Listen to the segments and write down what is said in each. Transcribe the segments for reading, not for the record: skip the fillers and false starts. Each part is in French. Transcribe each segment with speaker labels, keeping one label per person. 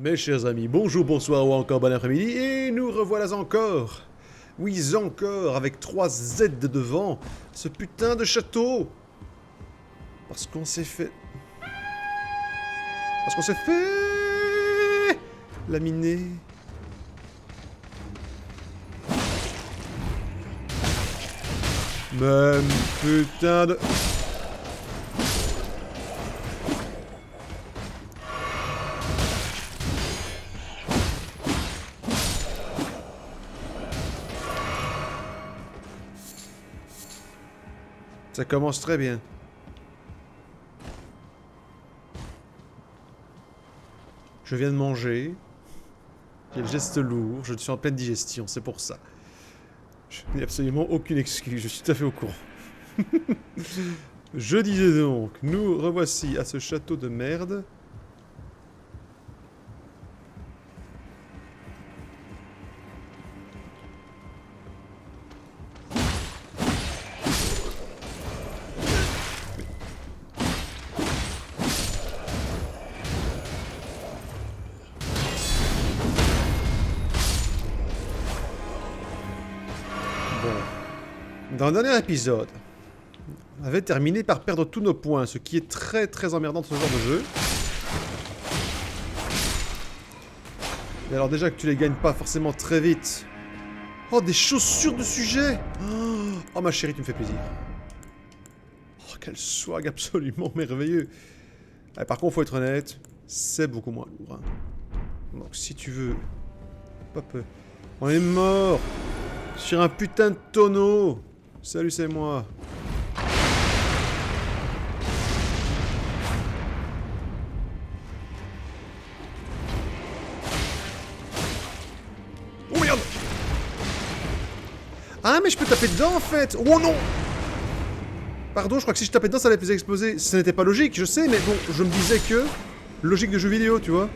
Speaker 1: Mes chers amis, bonjour, bonsoir ou encore bon après-midi, et nous revoilà encore. Oui, encore, avec 3 Z devant, ce putain de château. Parce qu'on s'est fait... Parce qu'on s'est fait... laminer. Même putain de... Ça commence très bien. Je viens de manger. J'ai le geste lourd, je suis en pleine digestion, c'est pour ça. Je n'ai absolument aucune excuse, je suis tout à fait au courant. Je disais donc, nous revoici à ce château de merde. Dans le dernier épisode, on avait terminé par perdre tous nos points, ce qui est très très emmerdant de ce genre de jeu. Et alors déjà que tu les gagnes pas forcément très vite. Oh, des chaussures de sujet. Oh ma chérie, tu me fais plaisir. Oh, quel swag absolument merveilleux. Ah, par contre, faut être honnête, c'est beaucoup moins lourd. Hein. Donc si tu veux... Pas peu. On est mort sur un putain de tonneau. Salut, c'est moi. Oh merde. Ah mais je peux taper dedans en fait. Oh non. Pardon, je crois que si je tapais dedans ça allait les exploser. Ce n'était pas logique, je sais, mais bon, je me disais que... Logique de jeu vidéo, tu vois.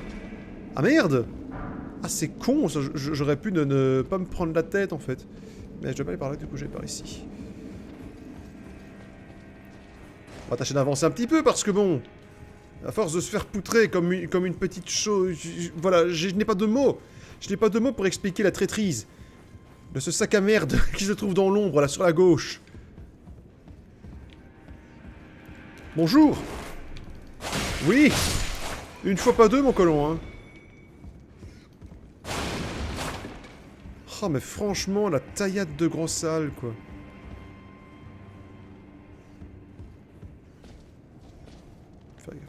Speaker 1: Ah merde. Ah c'est con, j'aurais pu ne pas me prendre la tête en fait. Mais je dois pas aller par là, du coup je vais par ici. On va tâcher d'avancer un petit peu parce que bon... À force de se faire poutrer comme une petite chose... Voilà, je n'ai pas de mots. Je n'ai pas de mots pour expliquer la traîtrise de ce sac à merde qui se trouve dans l'ombre là sur la gauche. Bonjour. Oui. Une fois pas deux mon colon hein. Oh mais franchement la taillade de gros sale quoi. Faire gaffe.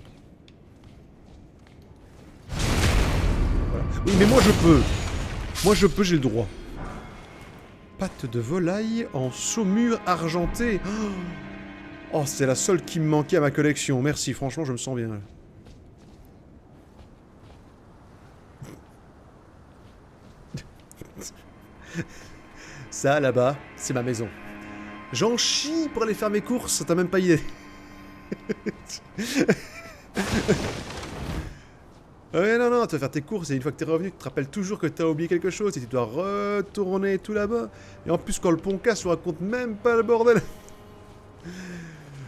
Speaker 1: Voilà. Oui mais moi je peux. Moi je peux, j'ai le droit. Pâte de volaille en saumure argentée. Oh c'est la seule qui me manquait à ma collection. Merci, franchement je me sens bien là. Ça là-bas, c'est ma maison. J'en chie pour aller faire mes courses, t'as même pas idée. Ouais, non, non, tu vas faire tes courses et une fois que t'es revenu, tu te rappelles toujours que t'as oublié quelque chose et tu dois retourner tout là-bas. Et en plus, quand le pont casse, on raconte même pas le bordel.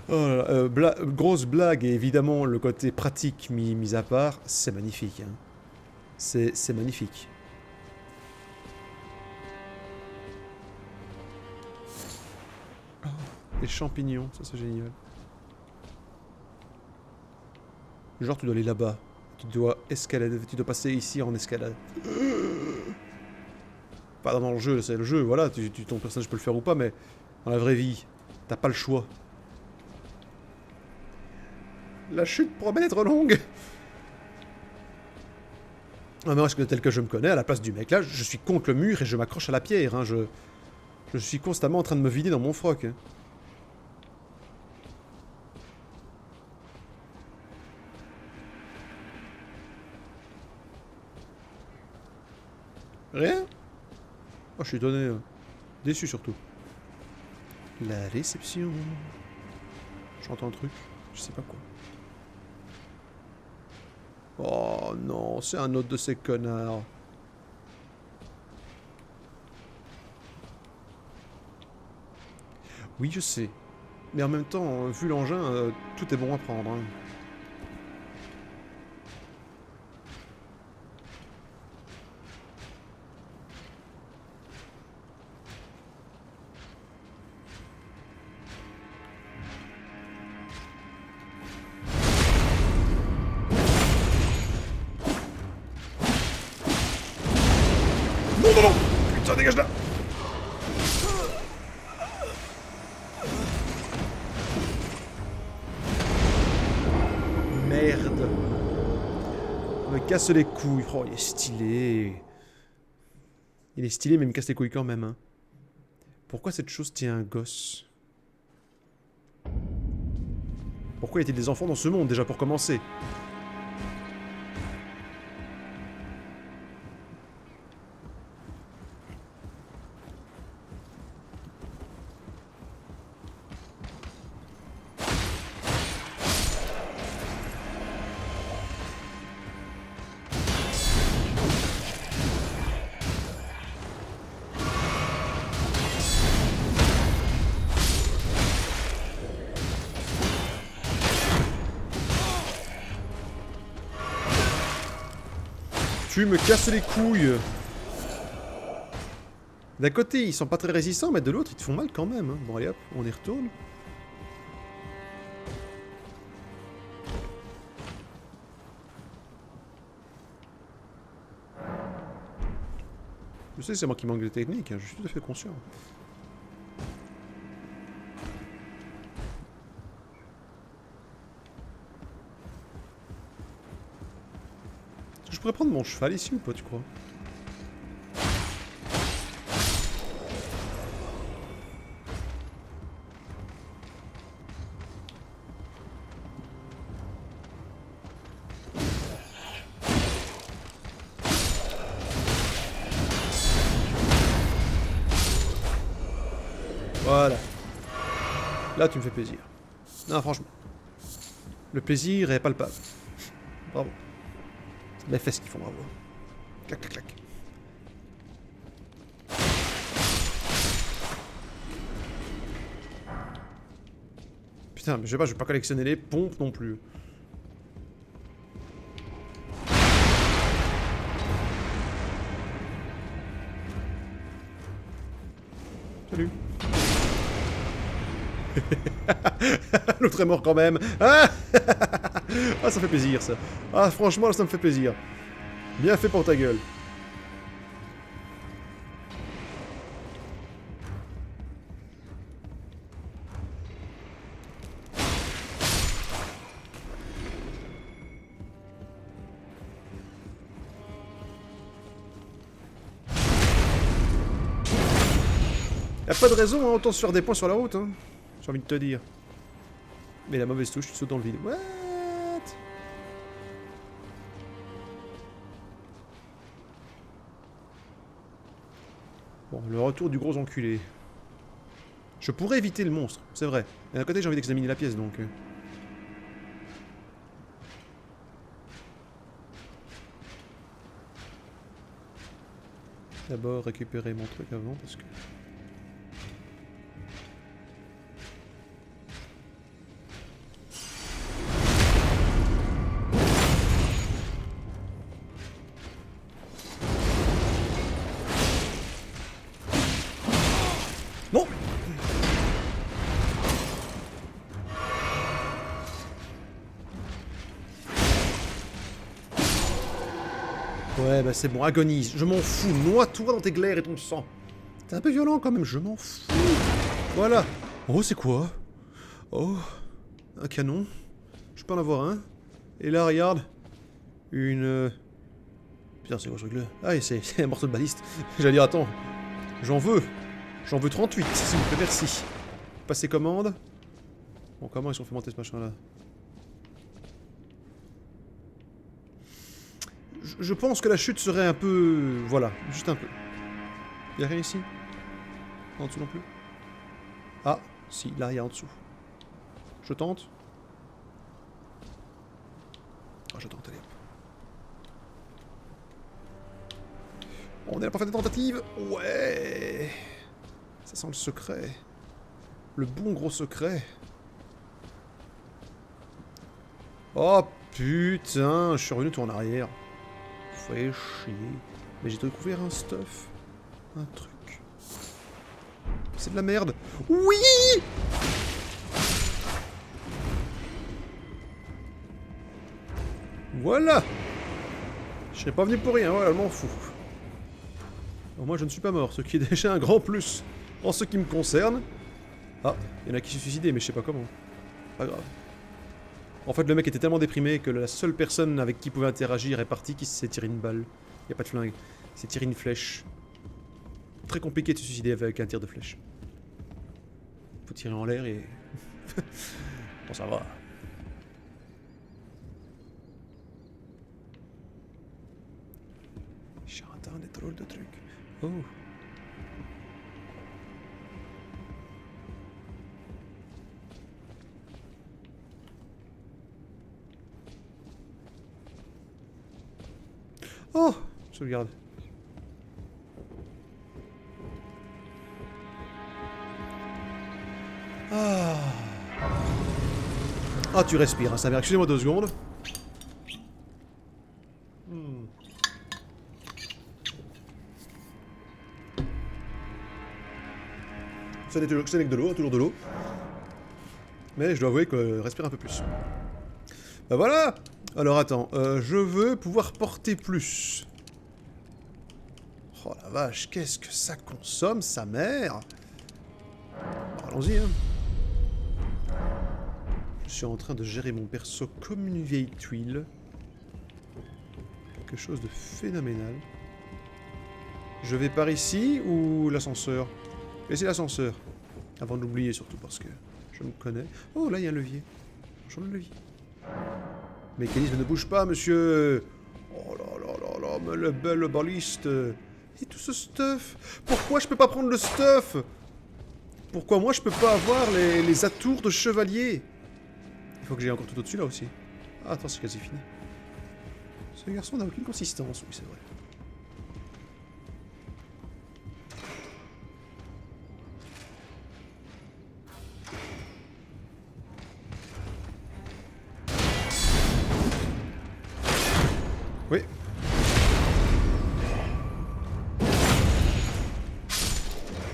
Speaker 1: Oh là là, grosse blague et évidemment le côté pratique mis à part, c'est magnifique. Hein. C'est magnifique. Oh, les champignons, ça c'est génial. Genre tu dois aller là-bas. Tu dois escalader, tu dois passer ici en escalade. Pas dans le jeu, c'est le jeu, voilà, ton personnage peut le faire ou pas, mais dans la vraie vie, t'as pas le choix. La chute promet d'être longue. Ah non, est-ce que tel que je me connais, à la place du mec là, je suis contre le mur et je m'accroche à la pierre, hein, je suis constamment en train de me vider dans mon froc. Hein. Rien? Oh, je suis étonné. Déçu surtout. La réception. J'entends un truc. Je sais pas quoi. Oh non, c'est un autre de ces connards. Oui, je sais. Mais en même temps, vu l'engin, tout est bon à prendre. Hein. non, non. Putain, dégage là. Merde. On me casse les couilles. Oh, il est stylé. Il est stylé, mais il me casse les couilles quand même. Hein. Pourquoi cette chose tient un gosse? Pourquoi y a-t-il des enfants dans ce monde, déjà, pour commencer? Tu me casses les couilles. D'un côté, ils sont pas très résistants, mais de l'autre, ils te font mal quand même. Hein. Bon, allez hop, on y retourne. Je sais que c'est moi qui manque de technique, hein, je suis tout à fait conscient. Est-ce que je pourrais prendre mon cheval ici ou pas, tu crois? Voilà. Là, tu me fais plaisir. Non, franchement. Le plaisir est palpable. Bravo. Les fesses qui font bravo. Clac, clac, clac. Putain, mais je sais pas, je vais pas collectionner les pompes non plus. Salut. L'autre est mort quand même. Ah, ah, ça fait plaisir ça. Ah, franchement, ça me fait plaisir. Bien fait pour ta gueule. Y'a pas de raison, hein, autant se faire des points sur la route, hein. J'ai envie de te dire. Mais la mauvaise touche, tu sautes dans le vide. What? Bon, le retour du gros enculé. Je pourrais éviter le monstre, c'est vrai. Et d'un côté, j'ai envie d'examiner la pièce, donc... D'abord, récupérer mon truc avant, parce que... Non! Ouais, bah c'est bon, agonise. Je m'en fous. Noie-toi dans tes glaires et ton sang. T'es un peu violent quand même, je m'en fous. Voilà. Oh, c'est quoi? Oh, un canon. Je peux en avoir un. Et là, regarde. Une... Putain, c'est quoi ce truc-là? Ah, c'est un morceau de baliste. J'allais dire, attends. J'en veux. J'en veux 38, s'il vous plaît, merci. Passer commande. Bon, comment ils ont fait monter ce machin-là? Je pense que la chute serait un peu... Voilà, juste un peu. Y'a rien ici? En dessous non plus? Ah, si, là, il y a en dessous. Je tente. Ah, je tente, allez hop. On est à la parfaite tentative. Ouais. Ça sent le secret. Le bon gros secret. Oh putain, je suis revenu tout en arrière. Fait chier. Mais j'ai découvert un stuff. Un truc. C'est de la merde. Oui! Voilà! Je serais pas venu pour rien, voilà, je m'en fous. Au moins je ne suis pas mort, ce qui est déjà un grand plus. En ce qui me concerne... Ah, il y en a qui se suicidaient, mais je sais pas comment. Pas grave. En fait, le mec était tellement déprimé que la seule personne avec qui il pouvait interagir est partie, qui s'est tiré une balle. Il n'y a pas de flingue. Il s'est tiré une flèche. Très compliqué de se suicider avec un tir de flèche. Faut tirer en l'air et... bon, ça va. J'entends des drôles de trucs. Oh. Oh, sauvegarde. Ah. Ah, tu respires, hein, ça merde. Excusez-moi 2 secondes. Ce n'est que de l'eau, toujours de l'eau. Mais je dois avouer que respire un peu plus. Bah voilà. Alors attends, je veux pouvoir porter plus. Oh la vache, qu'est-ce que ça consomme, sa mère. Allons-y, hein. Je suis en train de gérer mon perso comme une vieille tuile. Quelque chose de phénoménal. Je vais par ici ou l'ascenseur? Et c'est l'ascenseur. Avant de l'oublier surtout parce que je me connais. Oh là il y a un levier. Change le levier. Mécanisme ne bouge pas monsieur. Oh là là là là, mais le bel baliste. Et tout ce stuff. Pourquoi je peux pas prendre le stuff? Pourquoi moi je peux pas avoir les atours de chevalier? Il faut que j'aille encore tout au-dessus là aussi. Ah attends, c'est quasi fini. Ce garçon n'a aucune consistance, oui c'est vrai. Oui.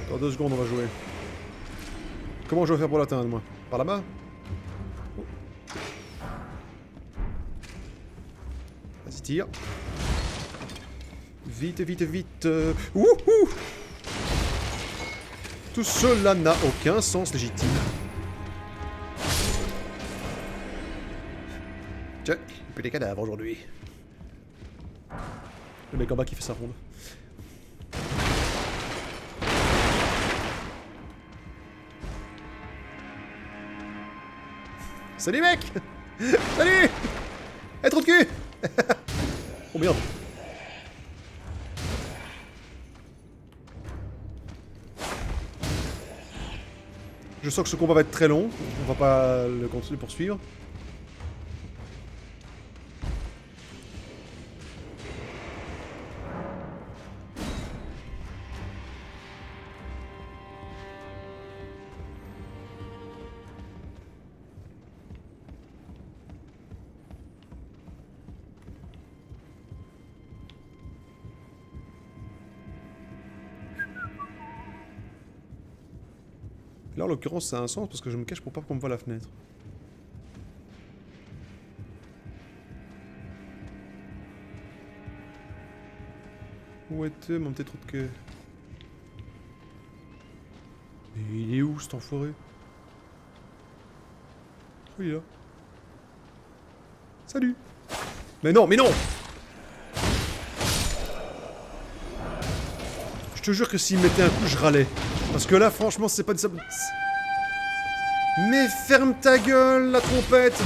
Speaker 1: Dans 2 secondes on va jouer. Comment je vais faire pour l'atteindre moi? Par là-bas? Oh. Vas-y tire. Vite, vite, vite. Wouhou! Tout cela n'a aucun sens légitime. Tiens, plus des cadavres aujourd'hui. Le mec en bas qui fait sa ronde. Salut mec! Salut! Eh, trou de cul! Oh merde! Je sens que ce combat va être très long, on va pas le continuer poursuivre. Là, en l'occurrence, ça a un sens parce que je me cache pour pas qu'on me voit la fenêtre. Où était mon petit trou de queue? Mais il est où, cet enfoiré? Oh, il est là. Salut! Mais non, mais non! Je te jure que s'il me mettait un coup, je râlais. Parce que là, franchement, c'est pas de ça. Mais ferme ta gueule, la trompette!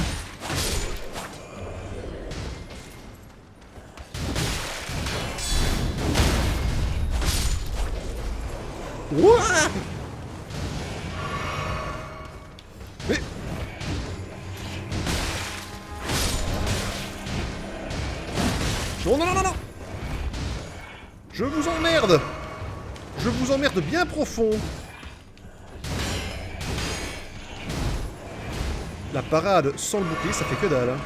Speaker 1: Ouah! Mais... Non, non, non, non, non! Je vous emmerde! Je vous emmerde bien profond! La parade sans le bouclier, ça fait que dalle. Hein.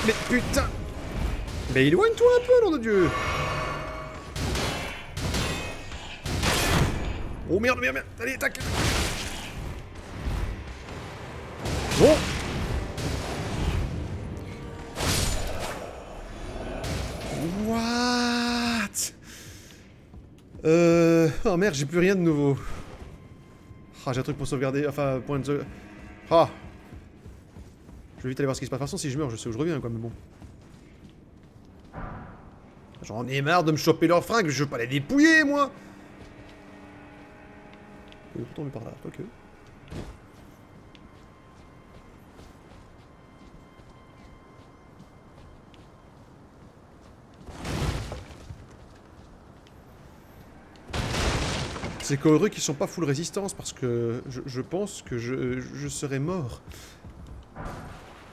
Speaker 1: Mais putain! Mais éloigne-toi un peu, nom de Dieu! Oh merde, merde, merde. Allez, attaque. Bon. What? Oh merde, j'ai plus rien de nouveau. Ah, j'ai un truc pour sauvegarder. Enfin, point de... Ah. Je vais vite aller voir ce qui se passe. De toute façon, si je meurs, je sais où je reviens, quoi, mais bon. J'en ai marre de me choper leurs fringues, je veux pas les dépouiller, moi. Il faut tomber par là, ok. C'est qu'heureux qu'ils sont pas full résistance parce que je pense que je serais mort.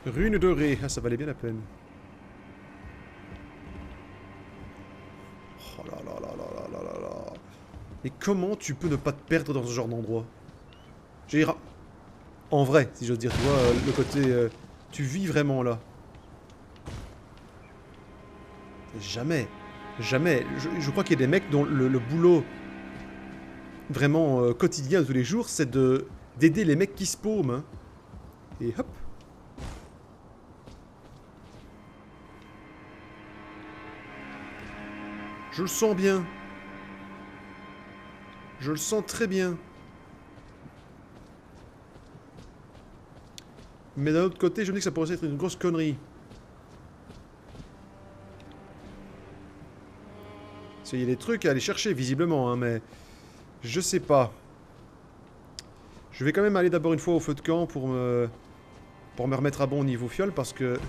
Speaker 1: Rune dorée, ah, ça valait bien la peine. Oh là là là là là là là là. Et comment tu peux ne pas te perdre dans ce genre d'endroit? J'ai en vrai, si j'ose dire, tu vois, le côté... tu vis vraiment là. Jamais. Jamais. Je crois qu'il y a des mecs dont le boulot vraiment quotidien de tous les jours, c'est d'aider les mecs qui se paument. Hein. Et hop. Je le sens bien. Je le sens très bien. Mais d'un autre côté, je me dis que ça pourrait être une grosse connerie. Il y a des trucs à aller chercher, visiblement, hein, mais... Je sais pas. Je vais quand même aller d'abord une fois au feu de camp pour me remettre à bon au niveau fiole, parce que...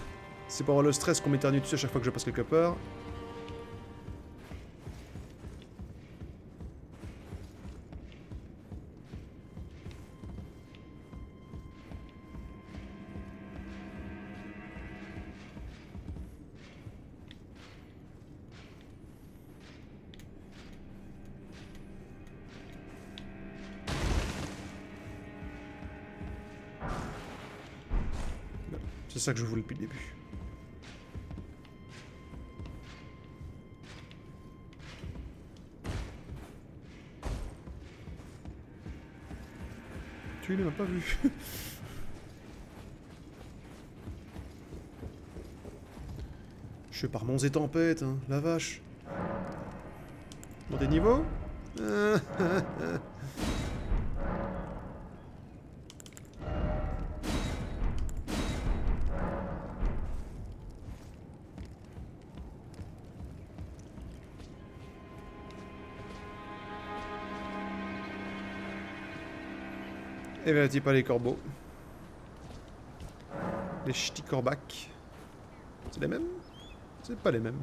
Speaker 1: C'est pas le stress qu'on m'éternue dessus à chaque fois que je passe quelque part. C'est ça que je voulais depuis le début. Tu ne m'as pas vu. Je suis par monts et tempêtes, hein, la vache. Dans des niveaux? Eh ben, dis pas les corbeaux. Les ch'tis corbacs. C'est les mêmes? C'est pas les mêmes.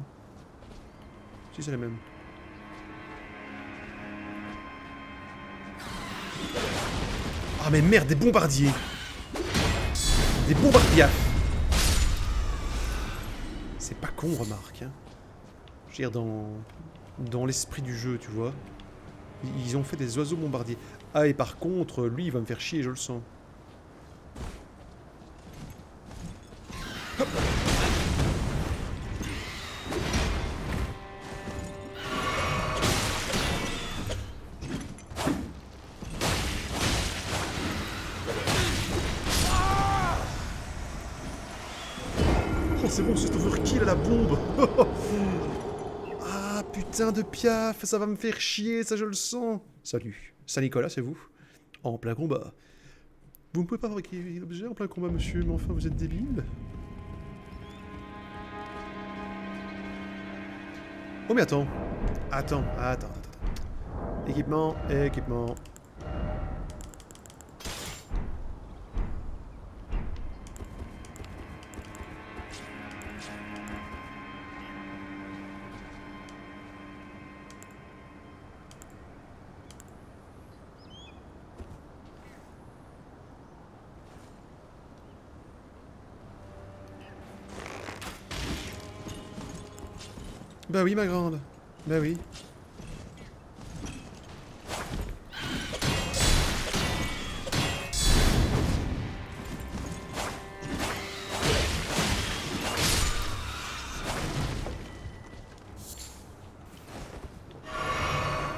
Speaker 1: Si, c'est les mêmes. Ah mais merde, des bombardiers! Des bombardiers! C'est pas con, remarque. Hein. Je veux dire, dans l'esprit du jeu, tu vois. Ils ont fait des oiseaux bombardiers. Ah, et par contre, lui, il va me faire chier, je le sens. Hop. Oh, c'est bon, c'est overkill à la bombe. Ah, putain de piaf, ça va me faire chier, ça je le sens. Salut. Saint-Nicolas, c'est vous? En plein combat. Vous ne pouvez pas fabriquer l'objet en plein combat, monsieur, mais enfin, vous êtes débile. Oh, mais attends. Attends. Équipement, équipement. Bah oui, ma grande. Bah oui.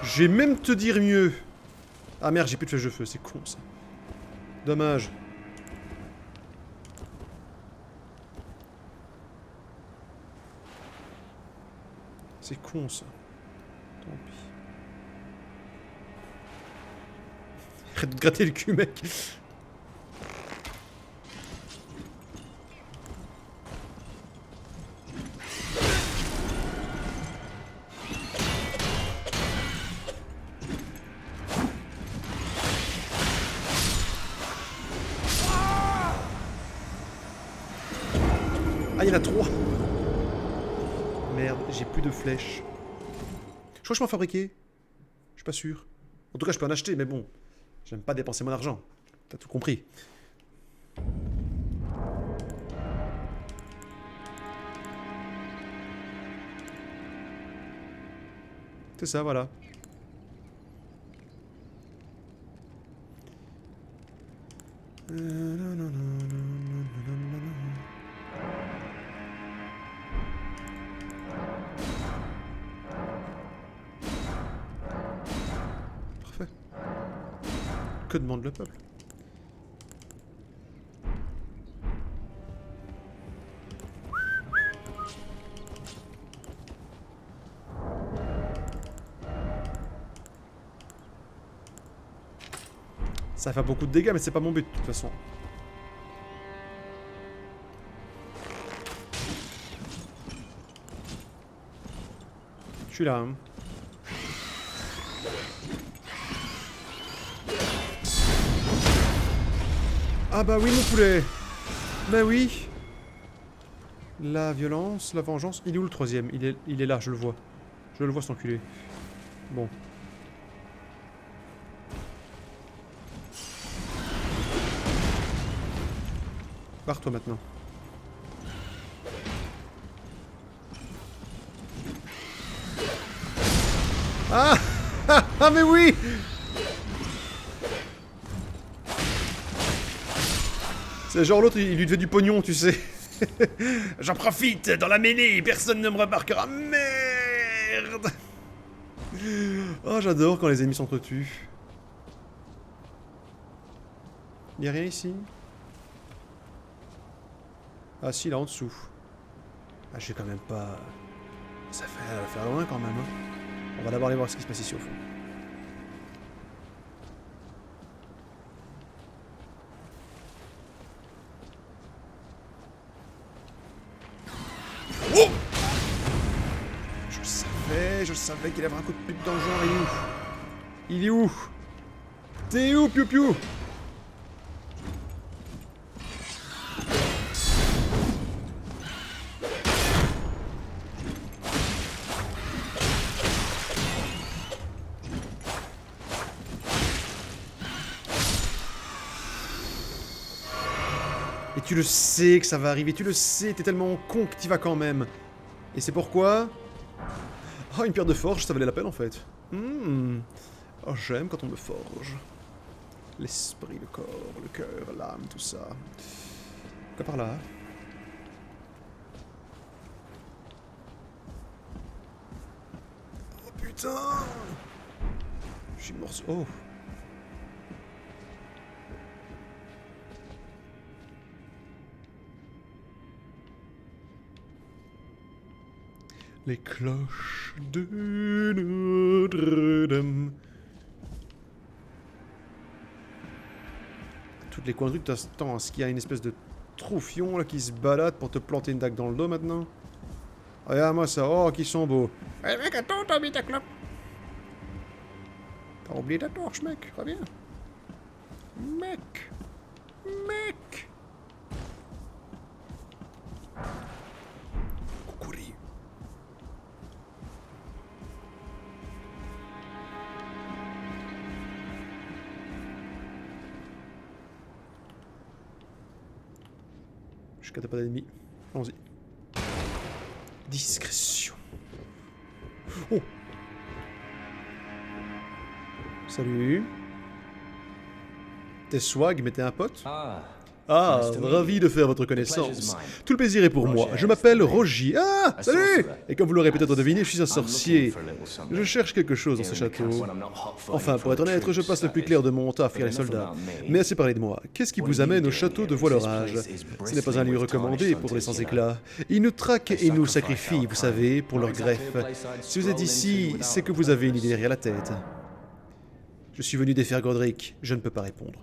Speaker 1: Je vais même te dire mieux. Ah merde, j'ai plus de flèche de feu, c'est con ça. Dommage. C'est con ça. Tant pis. Arrête de gratter le cul, mec. Ah, il y en a 3. Merde, j'ai plus de flèches. Je crois que je peux en fabriquer. Je suis pas sûr. En tout cas, je peux en acheter, mais bon. J'aime pas dépenser mon argent. T'as tout compris. C'est ça, voilà. Parfait. Que demande le peuple? Ça fait beaucoup de dégâts, mais c'est pas mon but de toute façon. Je suis là, hein. Ah bah oui, mon poulet. Bah oui. La violence, la vengeance. Il est où le troisième? Il est là, je le vois. Je le vois, cet enculé. Bon. Barre-toi maintenant. Ah ah mais oui. C'est genre l'autre, il lui devait du pognon, tu sais. J'en profite, dans la mêlée, personne ne me remarquera. Merde. Oh, j'adore quand les ennemis s'entretuent. Y'a rien ici? Ah si, là en dessous. Ah, j'ai quand même pas... Ça fait loin quand même, hein. On va d'abord aller voir ce qui se passe ici au fond. Oh! Je savais qu'il avait un coup de pute dans le genre, il est où? Il est où? T'es où, piou piou? Et tu le sais que ça va arriver, tu le sais, t'es tellement con que t'y vas quand même. Et c'est pourquoi? Oh, une pierre de forge, ça valait la peine en fait. Oh, j'aime quand on me forge. L'esprit, le corps, le cœur, l'âme, tout ça. Quoi par là? Oh putain! Je suis morceau. Oh! Les cloches de Notre-Dame. Toutes les coins de rue, attends, est-ce qu'il y a une espèce de troufion là qui se balade pour te planter une dague dans le dos maintenant? Regarde-moi ça, oh, qui sont beaux. Eh mec, attends, t'as oublié ta clope. T'as oublié ta torche, mec, reviens. Mec. Mec. Coucouri. Jusqu'à t'as pas d'ennemis. Allons-y. Discrétion. Oh! Salut. T'es swag, mais t'es un pote?
Speaker 2: Ah,
Speaker 1: Ah, ravi de faire votre connaissance. Tout le plaisir est pour moi. Je m'appelle Rogier. Ah, salut! Et comme vous l'aurez peut-être deviné, je suis un sorcier. Je cherche quelque chose dans ce château. Enfin, pour être honnête, je passe le plus clair de mon temps à fuir les soldats. Mais assez parlé de moi. Qu'est-ce qui vous amène au château de Voile-Orage? Ce n'est pas un lieu recommandé pour les sans-éclats. Ils nous traquent et nous sacrifient, vous savez, pour leur greffe. Si vous êtes ici, c'est que vous avez une idée derrière la tête. Je suis venu défaire Godric. Je ne peux pas répondre.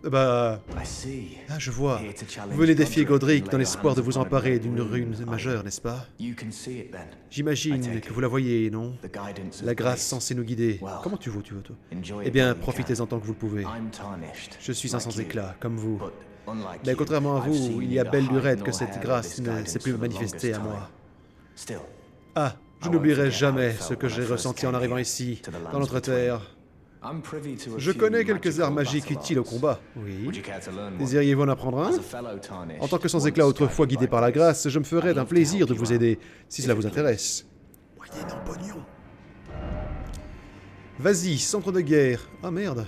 Speaker 1: Bah... Ah, je vois. Vous venez défier Godric dans l'espoir de vous emparer d'une rune majeure, n'est-ce pas? J'imagine que vous la voyez, non? La grâce censée nous guider. Comment tu vois, toi? Eh bien, profitez-en tant que vous le pouvez. Je suis un sans-éclat, comme vous. Mais contrairement à vous, il y a belle lurette que cette grâce ne s'est plus manifestée à moi. Ah, je n'oublierai jamais ce que j'ai ressenti en arrivant ici, dans notre terre. Je connais quelques arts magiques utiles au combat, oui. Désiriez-vous en apprendre un? En tant que sans-éclat autrefois guidé par la grâce, je me ferais d'un plaisir de vous aider, si cela vous intéresse. Moyennant pognon. Vas-y, centre de guerre. Ah merde.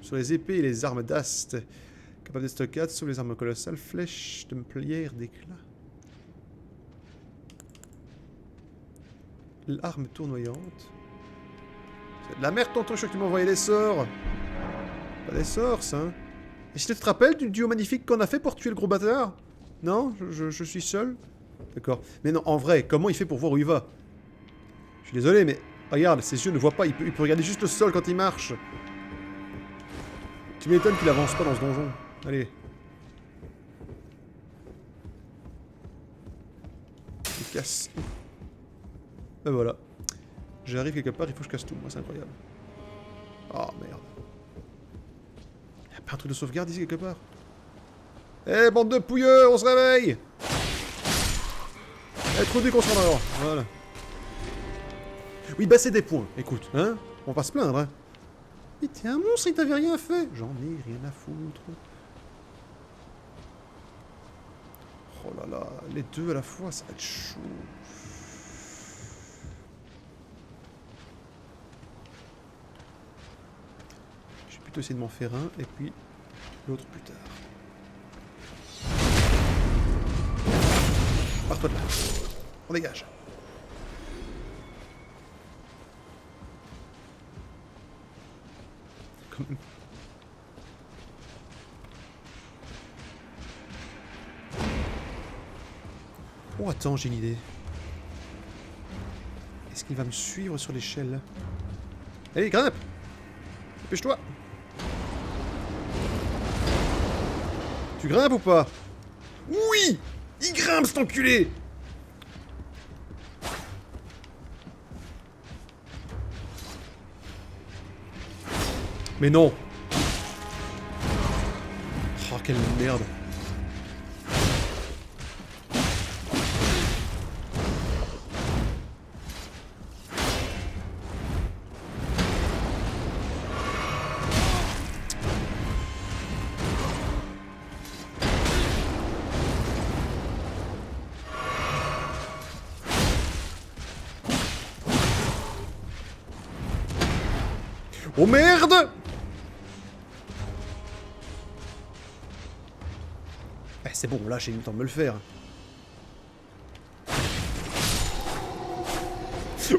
Speaker 1: Sur les épées et les armes d'ast. Capable de stockade, sauf les armes colossales, flèches, templières, d'éclat. L'arme tournoyante. C'est de la merde, tonton, je crois que tu m'as envoyé des sorts. Pas des sorts, ça. Hein. Et si tu te rappelles du duo magnifique qu'on a fait pour tuer le gros bâtard? Non, je suis seul. D'accord. Mais non, en vrai, comment il fait pour voir où il va? Je suis désolé, mais regarde, ses yeux ne voient pas. Il peut regarder juste le sol quand il marche. Tu m'étonnes qu'il avance pas dans ce donjon. Allez. Il casse. Ben voilà. J'arrive quelque part, il faut que je casse tout. Moi, c'est incroyable. Oh merde. Y'a pas un truc de sauvegarde ici quelque part? Eh, bande de pouilleux, on se réveille! Eh, trop dit qu'on se rend. Voilà. Oui, bah c'est des points. Écoute, hein? On va pas se plaindre, hein? Mais t'es un monstre, il t'avait rien fait! J'en ai rien à foutre. Oh là là, les deux à la fois, ça va être chaud. Je vais plutôt essayer de m'en faire un, et puis l'autre plus tard. Pars-toi de là. On dégage. Comme... Oh, attends, j'ai une idée. Est-ce qu'il va me suivre sur l'échelle? Allez, grimpe! Dépêche-toi! Tu grimpes ou pas? Oui! Il grimpe, cet enculé! Mais non! Oh, quelle merde! Oh merde! Eh, c'est bon, là j'ai eu le temps de me le faire.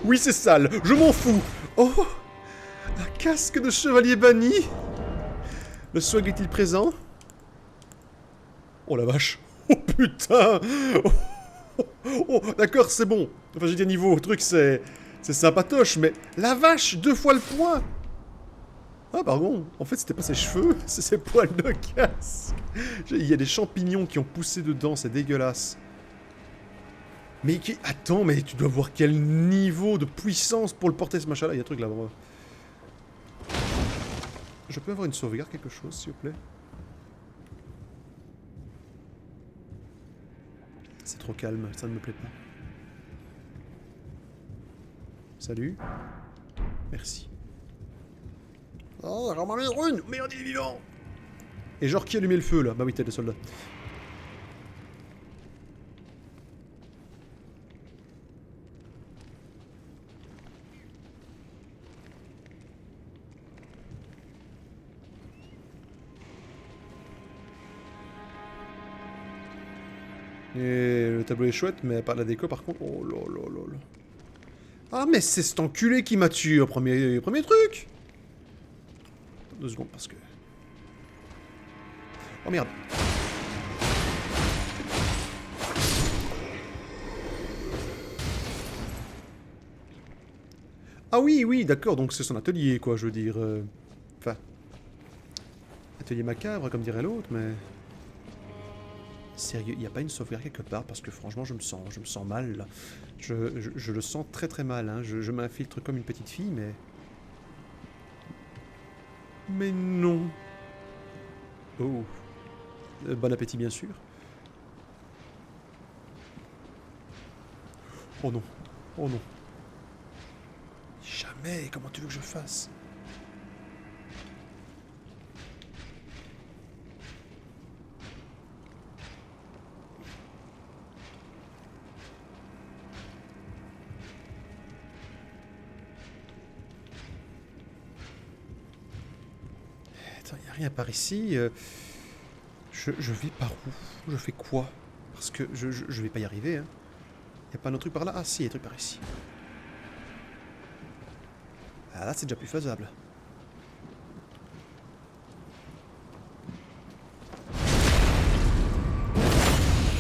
Speaker 1: Oui, c'est sale, je m'en fous. Oh, un casque de chevalier banni. Le swag est-il présent? Oh la vache. Oh putain. Oh, d'accord, c'est bon. Enfin, j'ai dit niveau, le truc c'est sympatoche, mais la vache, 2 fois le poids. Ah pardon, en fait c'était pas ses cheveux, c'est ses poils de casque. Il y a des champignons qui ont poussé dedans, c'est dégueulasse. Mais attends, mais tu dois voir quel niveau de puissance pour le porter ce machin là, il y a un truc là-bas. Je peux avoir une sauvegarde, quelque chose s'il vous plaît? C'est trop calme, ça ne me plaît pas. Salut. Merci. Oh, j'en m'en mets une! Merde, il est vivant! Et genre, qui a allumé le feu, là? Bah oui, tête de soldat. Et le tableau est chouette, mais pas la déco par contre. Oh là là là là. Ah mais c'est cet enculé qui m'a tué au premier truc. 2 secondes parce que... Oh merde. Ah oui, oui, d'accord, donc c'est son atelier, quoi, je veux dire. Enfin... Atelier macabre, comme dirait l'autre, mais... Sérieux, il n'y a pas une sauvegarde quelque part, parce que franchement, je me sens mal, là. Je le sens très très mal, hein. Je m'infiltre comme une petite fille, mais... Mais non. Oh. Bon appétit, bien sûr. Oh non. Oh non. Jamais. Comment tu veux que je fasse? Attends, il n'y a rien par ici. Je vais par où? Je fais quoi? Parce que je vais pas y arriver, hein. Y a pas un autre truc par là? Ah si, y a un truc par ici. Ah là, c'est déjà plus faisable.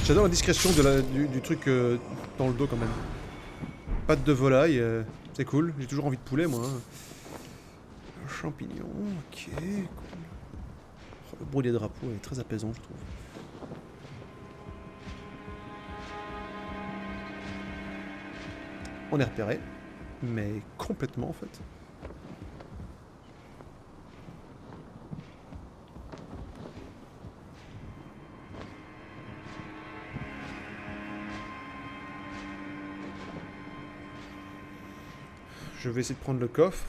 Speaker 1: J'adore la discrétion du truc dans le dos quand même. Pattes de volaille, c'est cool. J'ai toujours envie de poulet, moi. Champignons, ok, cool. Oh, le bruit des drapeaux est très apaisant, je trouve. On est repéré, mais complètement en fait. Je vais essayer de prendre le coffre.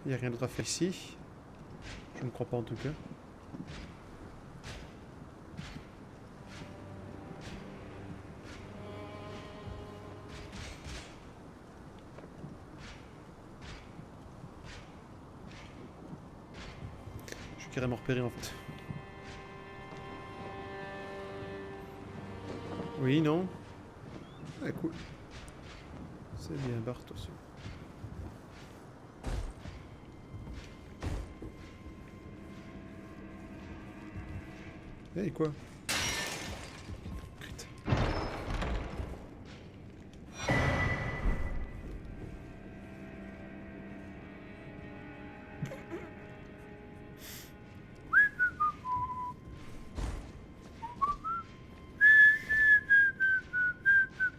Speaker 1: Il n'y a rien d'autre à faire ici. Je ne crois pas en tout cas. Je suis carrément repéré en fait. Oui, non. Ah, cool. C'est bien, Bart aussi. Hey, quoi? Crit.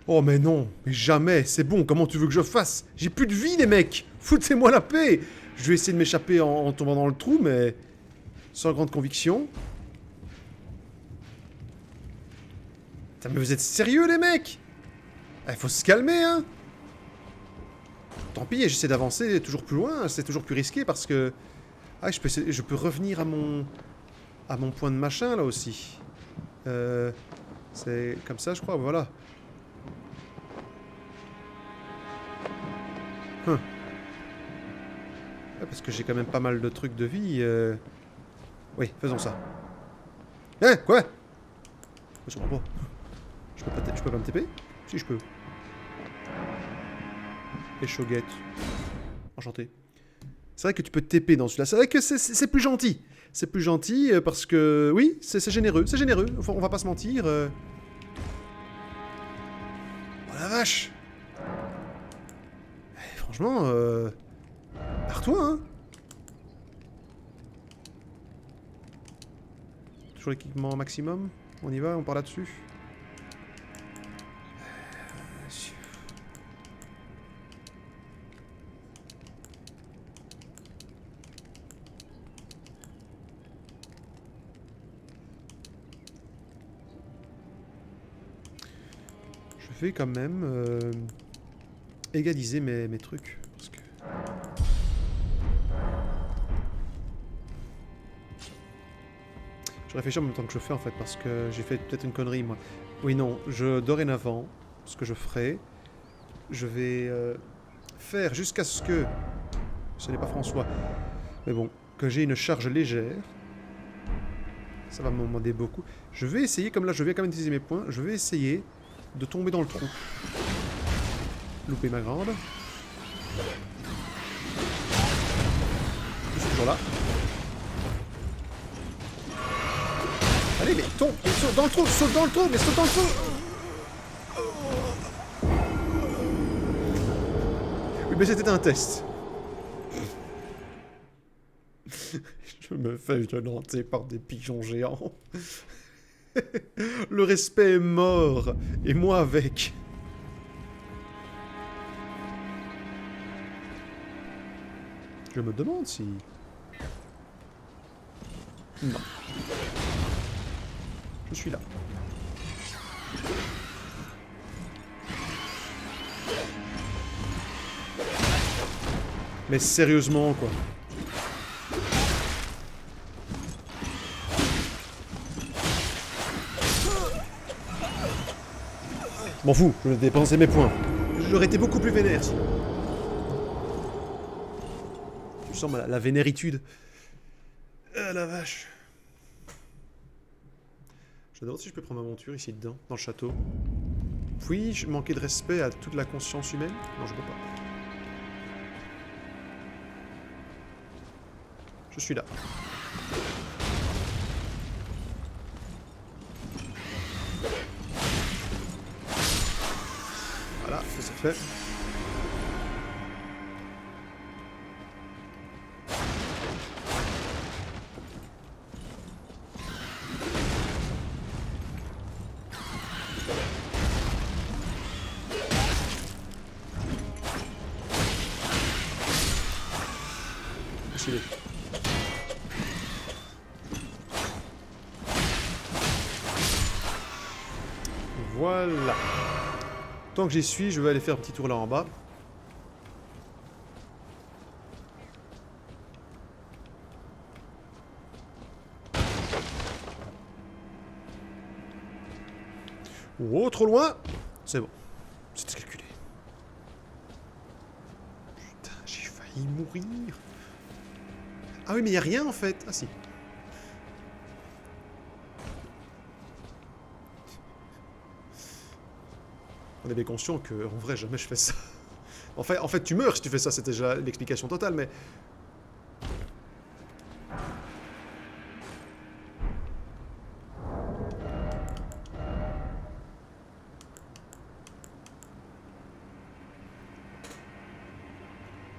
Speaker 1: Oh mais non, mais jamais, c'est bon, comment tu veux que je fasse? J'ai plus de vie les mecs. Foutez-moi la paix. Je vais essayer de m'échapper en tombant dans le trou, mais sans grande conviction. Putain, mais vous êtes sérieux les mecs? Il faut se calmer, hein. Tant pis, j'essaie d'avancer toujours plus loin, c'est toujours plus risqué parce que... Ah, je peux revenir à mon point de machin, là, aussi. C'est comme ça, je crois, voilà. Ouais, parce que j'ai quand même pas mal de trucs de vie. Oui, faisons ça. Eh, quoi? Je comprends pas. Je peux pas me TP? Si, je peux. Et Shoget. Enchanté. C'est vrai que tu peux TP dans celui-là. C'est vrai que c'est plus gentil. C'est plus gentil parce que... Oui, c'est généreux. C'est généreux. On va pas se mentir. Oh la vache! Eh, franchement, pars-toi, hein. Toujours l'équipement maximum. On y va, on part là-dessus. Je vais quand même égaliser mes trucs. Parce que... Je réfléchis en même temps que je fais en fait, parce que j'ai fait peut-être une connerie moi. Oui, non, dorénavant, ce que je ferai, je vais faire jusqu'à ce que... Ce n'est pas François, mais bon, que j'ai une charge légère. Ça va m'en demander beaucoup. Je vais essayer, comme là je vais quand même utiliser mes points, je vais essayer de tomber dans le trou. Louper ma grande. Je suis toujours là. Allez, mais tombe, saute dans le trou, saute dans le trou, mais saute dans le trou. Oui, mais c'était un test. Je me fais violenter par des pigeons géants. Le respect est mort, et moi avec. Je me demande si... Non. Je suis là. Mais sérieusement, quoi. M'en fous, je vais dépenser mes points. J'aurais été beaucoup plus vénère, sinon. Tu sens la vénéritude. Ah la vache. Je me demande si je peux prendre ma monture ici dedans, dans le château. Puis-je manquer de respect à toute la conscience humaine? Non, je peux pas. Je suis là. Voilà, ça c'est fait. Stylé. Voilà. Tant que j'y suis, je vais aller faire un petit tour là en bas. Oh, trop loin. C'est bon. C'était calculé. Putain, j'ai failli mourir. Ah oui, mais il n'y a rien en fait. Ah si. On est bien conscient que, en vrai, jamais je fais ça. En fait, tu meurs si tu fais ça, c'était déjà l'explication totale, mais...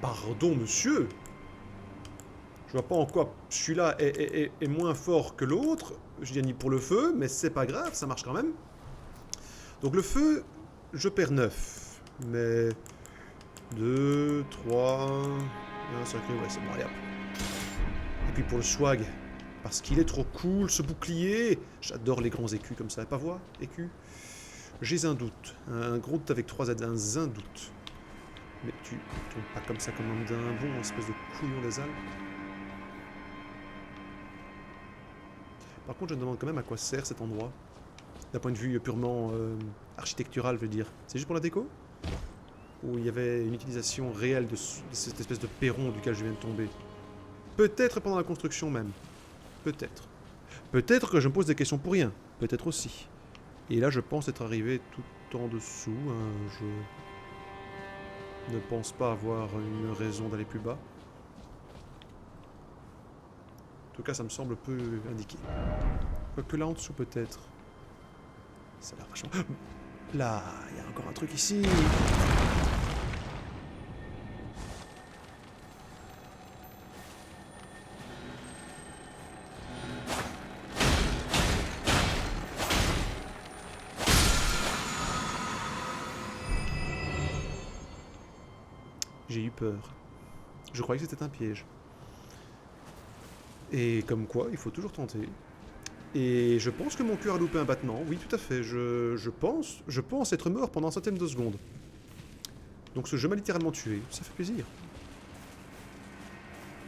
Speaker 1: Pardon, monsieur. Je vois pas en quoi celui-là est moins fort que l'autre. Je dis ni pour le feu, mais c'est pas grave, ça marche quand même. Donc le feu, je perds 9. Mais... 2, 3... 1 sacré, ouais, c'est bon, allez hop. Et puis pour le swag, parce qu'il est trop cool, ce bouclier. J'adore les grands écus comme ça, pas voir, écus. J'ai un doute. Un gros doute avec 3 Z, un doute. Mais tu tombes pas comme ça comme un bon espèce de couillon des Alpes. Par contre, je me demande quand même à quoi sert cet endroit. D'un point de vue purement architectural, je veux dire. C'est juste pour la déco? Ou il y avait une utilisation réelle de cette espèce de perron duquel je viens de tomber? Peut-être pendant la construction même. Peut-être. Peut-être que je me pose des questions pour rien. Peut-être aussi. Et là, je pense être arrivé tout en dessous. Je ne pense pas avoir une raison d'aller plus bas. En tout cas, ça me semble peu indiqué. Quoique là en dessous, peut-être. Ça a l'air vachement... Là, il y a encore un truc ici. J'ai eu peur. Je croyais que c'était un piège. Et comme quoi, il faut toujours tenter. Et je pense que mon cœur a loupé un battement. Oui, tout à fait. Je pense être mort pendant un centième de seconde. Donc ce jeu m'a littéralement tué. Ça fait plaisir.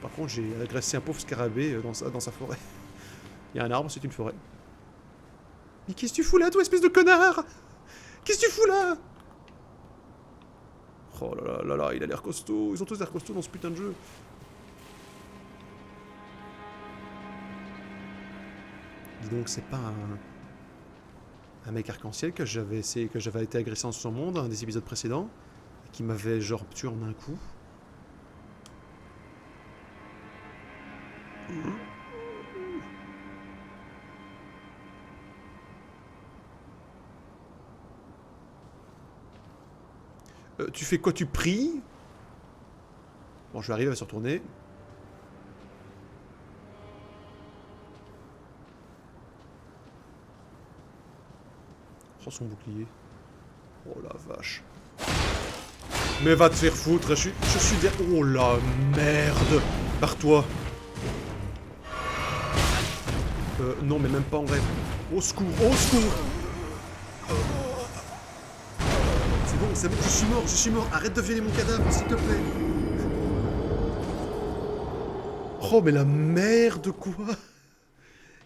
Speaker 1: Par contre, j'ai agressé un pauvre scarabée dans sa forêt. Il y a un arbre, c'est une forêt. Mais qu'est-ce que tu fous là, toi, espèce de connard? Qu'est-ce que tu fous là? Oh là là là là, il a l'air costaud. Ils ont tous l'air costauds dans ce putain de jeu. Dis donc, c'est pas un mec arc-en-ciel que j'avais essayé, que j'avais été agressé en son monde, un des épisodes précédents, et qui m'avait genre tué en un coup. Tu fais quoi? Tu pries? Bon, je vais arriver à se retourner. Prends son bouclier. Oh la vache. Mais va te faire foutre, je suis derrière. Oh la merde. Barre-toi. Non, mais même pas en vrai. Au secours, au secours. C'est bon, je suis mort. Arrête de violer mon cadavre, s'il te plaît. Oh, mais la merde, quoi.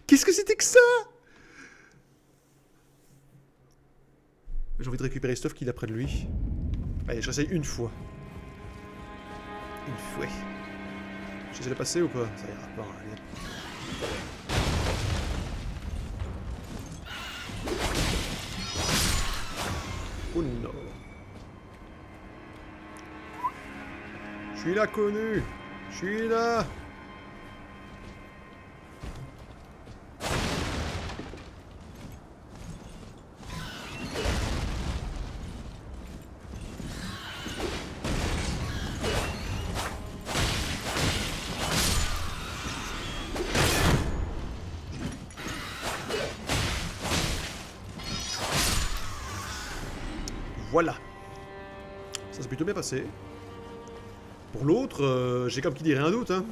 Speaker 1: Qu'est-ce que c'était que ça? J'ai envie de récupérer stuff qu'il a près de lui. Allez, je réessaye une fois. Une fois. Je sais la passer ou pas? Ça ira pas, allez. Oh non. Je suis là, connu. Je suis là. Voilà. Ça s'est plutôt bien passé. Pour l'autre, j'ai comme qui dirait un doute, hein.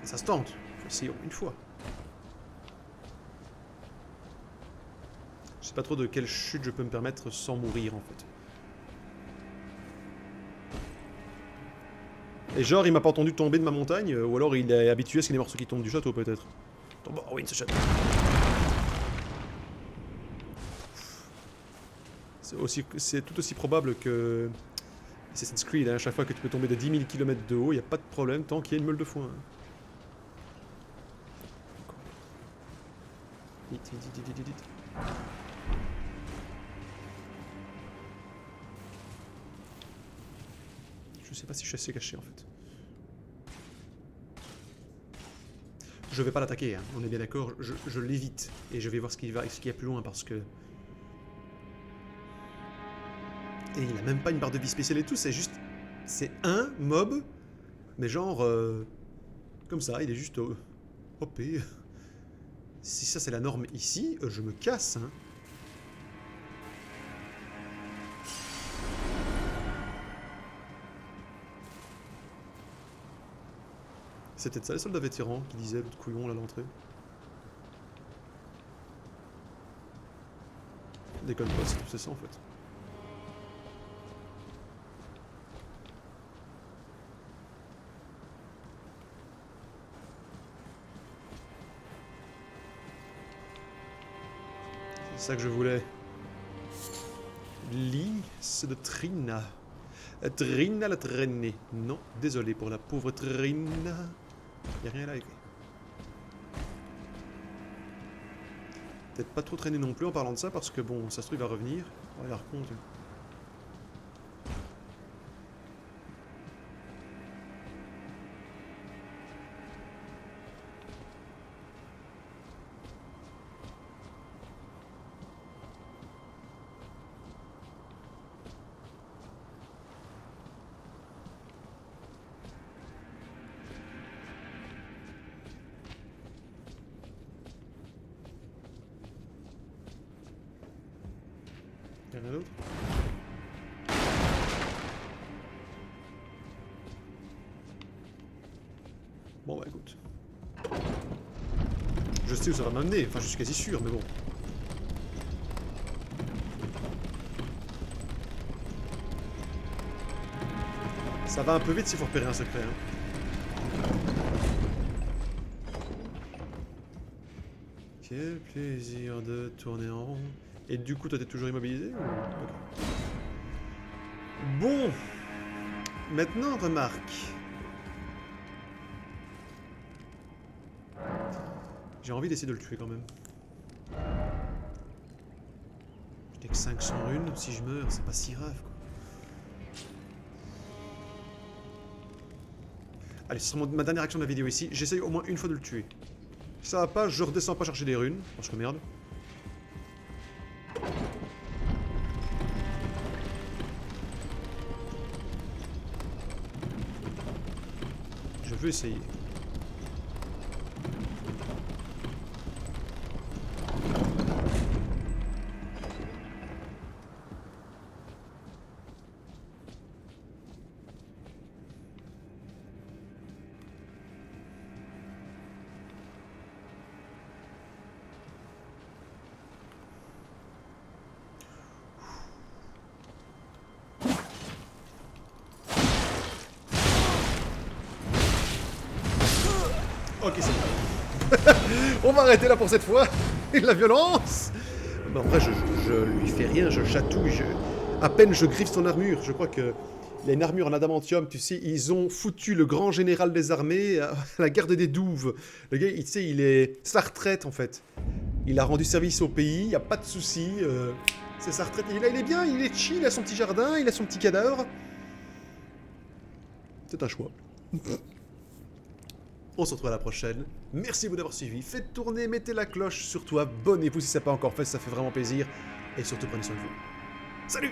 Speaker 1: Ça se tente. Essayons une fois. Je sais pas trop de quelle chute je peux me permettre sans mourir, en fait. Et genre, il m'a pas entendu tomber de ma montagne, ou alors il est habitué à ce qu'il y ait des morceaux qui tombent du château, peut-être. Tombe en ruine, ce château. C'est tout aussi probable que Assassin's Creed, hein, à chaque fois que tu peux tomber de 10 000 km de haut, il n'y a pas de problème tant qu'il y a une meule de foin. Hein. Vite. Je sais pas si je suis assez caché en fait. Je vais pas l'attaquer, hein, on est bien d'accord, je l'évite. Et je vais voir ce qu'il y a plus loin parce que... Et il a même pas une barre de vie spéciale et tout, c'est juste... C'est un mob, mais genre... comme ça, il est juste... OP. Si ça c'est la norme ici, je me casse, hein. C'était ça les soldats vétérans qui disaient le couillon là à l'entrée. Déconne pas, c'est ça en fait. C'est ça que je voulais. Lys de Trina. Trina la traînée. Non, désolé pour la pauvre Trina. Y'a rien à la Peut-être pas trop traîner non plus en parlant de ça parce que bon, ça se trouve il va revenir. On va la raconter. Y'a rien d'autre? Bon bah écoute. Je sais où ça va m'amener, enfin je suis quasi sûr, mais bon. Ça va un peu vite s'il faut repérer un secret. Hein. Quel plaisir de tourner en rond. Et du coup, toi t'es toujours immobilisé ou... Okay. Bon. Maintenant, remarque. J'ai envie d'essayer de le tuer quand même. J'ai que 500 runes, si je meurs, c'est pas si grave quoi. Allez, ce sera ma dernière action de la vidéo ici. J'essaye au moins une fois de le tuer. Si ça va pas, je redescends pas chercher des runes. Parce que merde. Je veux essayer. Ok, c'est bon. On va arrêter là pour cette fois. La violence. Mais en vrai, je lui fais rien, je le chatouille. À peine je griffe son armure. Je crois que il a une armure en adamantium, tu sais. Ils ont foutu le grand général des armées à la garde des douves. Le gars, tu sais, il est sa retraite en fait. Il a rendu service au pays, il n'y a pas de souci. C'est sa retraite. Et là, il est bien, il est chill, il a son petit jardin, il a son petit cadavre. C'est un choix. On se retrouve à la prochaine. Merci vous d'avoir suivi. Faites tourner, mettez la cloche. Surtout abonnez-vous si ce n'est pas encore fait, ça fait vraiment plaisir. Et surtout prenez soin de vous. Salut!